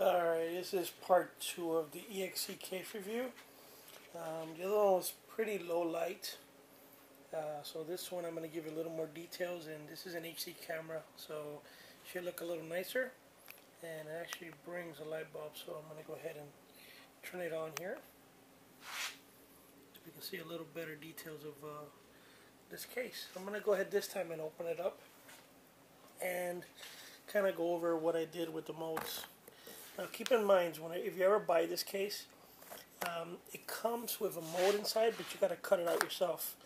Alright, this is part 2 of the EXE case review. The other one was pretty low light. So this one I'm going to give you a little more details, and this is an HD camera, so it should look a little nicer. And it actually brings a light bulb, so I'm going to go ahead and turn it on here. So we can see a little better details of this case. I'm going to go ahead this time and open it up and kind of go over what I did with the molds. Now keep in mind, if you ever buy this case, it comes with a mold inside, but you got to cut it out yourself.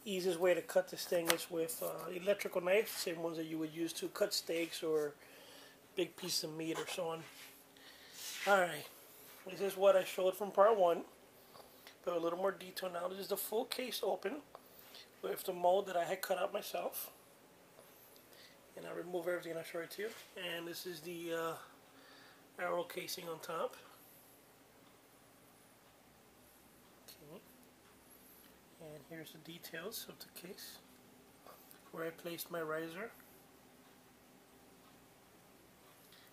Easiest way to cut this thing is with electrical knife, same ones that you would use to cut steaks or big piece of meat or so on. Alright, this is what I showed from part 1, but a little more detail now. This is the full case open with the mold that I had cut out myself. And I remove everything and I show it to you. And this is the arrow casing on top. Okay. And here's the details of the case where I placed my riser.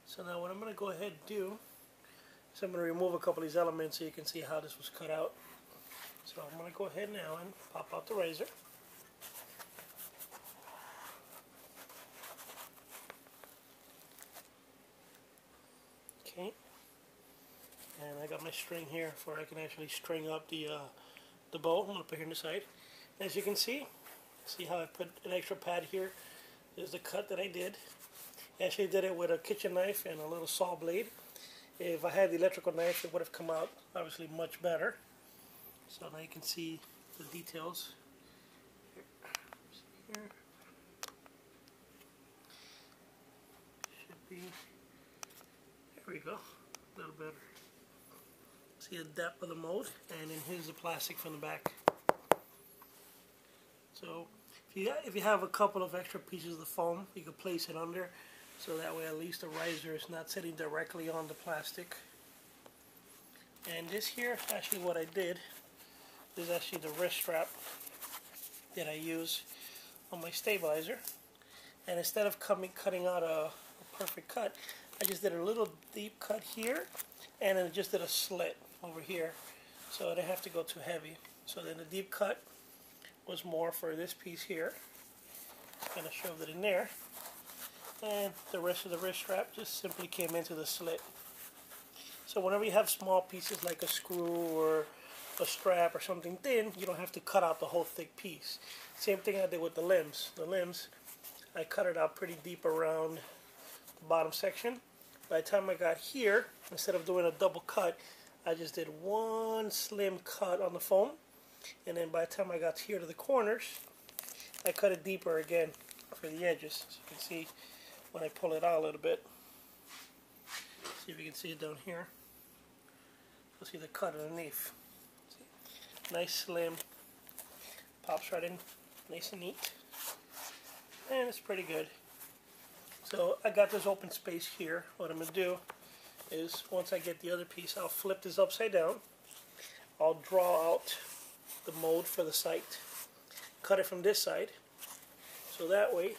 So now what I'm going to go ahead and do is I'm going to remove a couple of these elements so you can see how this was cut out. So I'm going to go ahead now and pop out the riser. Okay, and I got my string here where I can actually string up the bow. I'm going to put it here on the side. As you can see how I put an extra pad here. There's the cut that I did. I actually did it with a kitchen knife and a little saw blade. If I had the electrical knife, it would have come out obviously much better. So now you can see the details. Here. Should be. There we go, a little better. See the depth of the mold, and then here's the plastic from the back. So if you have a couple of extra pieces of the foam, you can place it under, so that way at least the riser is not sitting directly on the plastic. And this here, actually what I did, is actually the wrist strap that I use on my stabilizer. And instead of cutting out a perfect cut, I just did a little deep cut here, and then just did a slit over here, so I didn't have to go too heavy. So then the deep cut was more for this piece here. Just kind of shoved it in there, and the rest of the wrist strap just simply came into the slit. So whenever you have small pieces like a screw or a strap or something thin, you don't have to cut out the whole thick piece. Same thing I did with the limbs. The limbs, I cut it out pretty deep around the bottom section. By the time I got here, instead of doing a double cut, I just did one slim cut on the foam, and then by the time I got here to the corners, I cut it deeper again for the edges. So you can see when I pull it out a little bit. See if you can see it down here. You'll see the cut underneath. See? Nice slim, pops right in, nice and neat, and it's pretty good. So I got this open space here. What I'm going to do is, once I get the other piece, I'll flip this upside down. I'll draw out the mold for the sight. Cut it from this side. So that way,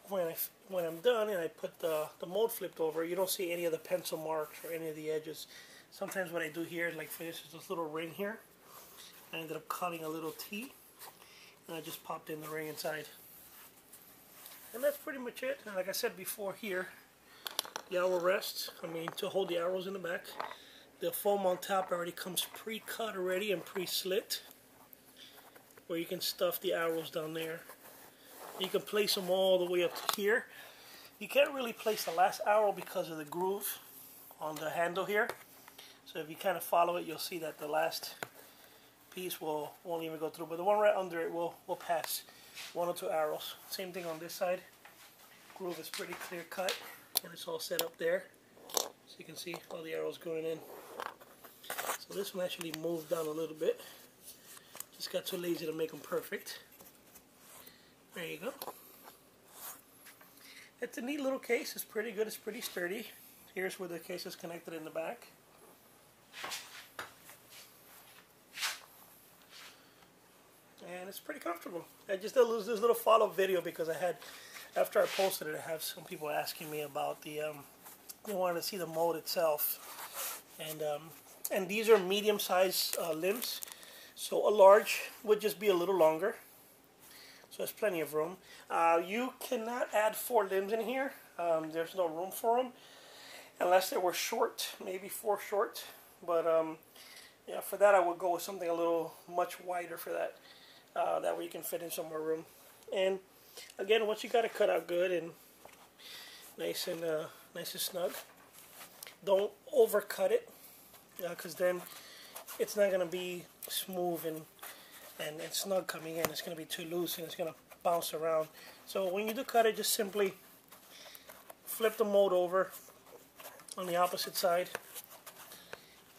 when I'm done and I put the mold flipped over, you don't see any of the pencil marks or any of the edges. Sometimes what I do here, like for this little ring here, I ended up cutting a little T, and I just popped in the ring inside. And that's pretty much it. And like I said before here, the arrow rests, to hold the arrows in the back. The foam on top already comes pre-cut already and pre-slit, where you can stuff the arrows down there. You can place them all the way up to here. You can't really place the last arrow because of the groove on the handle here. So if you kind of follow it, you'll see that the last piece won't even go through, but the one right under it will pass. 1 or 2 arrows. Same thing on this side. Groove is pretty clear cut, and it's all set up there. So you can see all the arrows going in. So this one actually moved down a little bit. Just got too lazy to make them perfect. There you go. It's a neat little case. It's pretty good. It's pretty sturdy. Here's where the case is connected in the back. And it's pretty comfortable. I just did this little follow-up video because after I posted it, I have some people asking me about the you wanted to see the mold itself. And these are medium-sized limbs, so a large would just be a little longer. So there's plenty of room. You cannot add 4 limbs in here. There's no room for them, unless they were short, maybe 4 short. But yeah, for that I would go with something a little much wider for that. That way you can fit in some more room. And again, once you got it cut out good and nice and snug, don't overcut it, because then it's not going to be smooth and snug coming in. It's going to be too loose and it's going to bounce around. So when you do cut it, just simply flip the mold over on the opposite side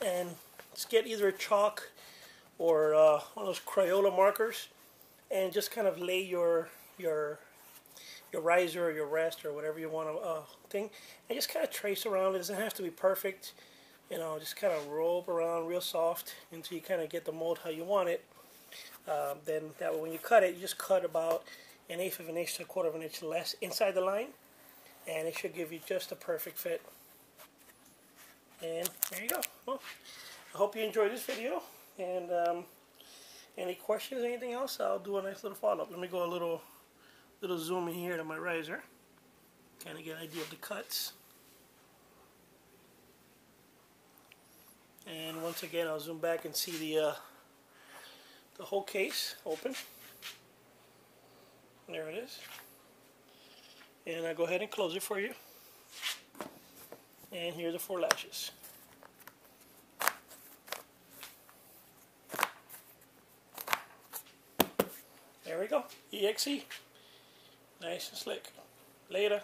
and just get either a chalk or one of those Crayola markers and just kind of lay your riser or your rest or whatever you want to thing, and just kind of trace around. It doesn't have to be perfect, you know, just kind of rope around real soft until you kind of get the mold how you want it. Then that way when you cut it, you just cut about 1/8 of an inch to 1/4 of an inch less inside the line, and it should give you just a perfect fit. And there you go. Well, I hope you enjoyed this video, and any questions, anything else, I'll do a nice little follow-up. Let me go a little zoom in here to my riser, kind of get an idea of the cuts. And once again, I'll zoom back and see the whole case open. There it is. And I'll go ahead and close it for you. And here are the 4 lashes. There we go. EXE. Nice and slick. Later.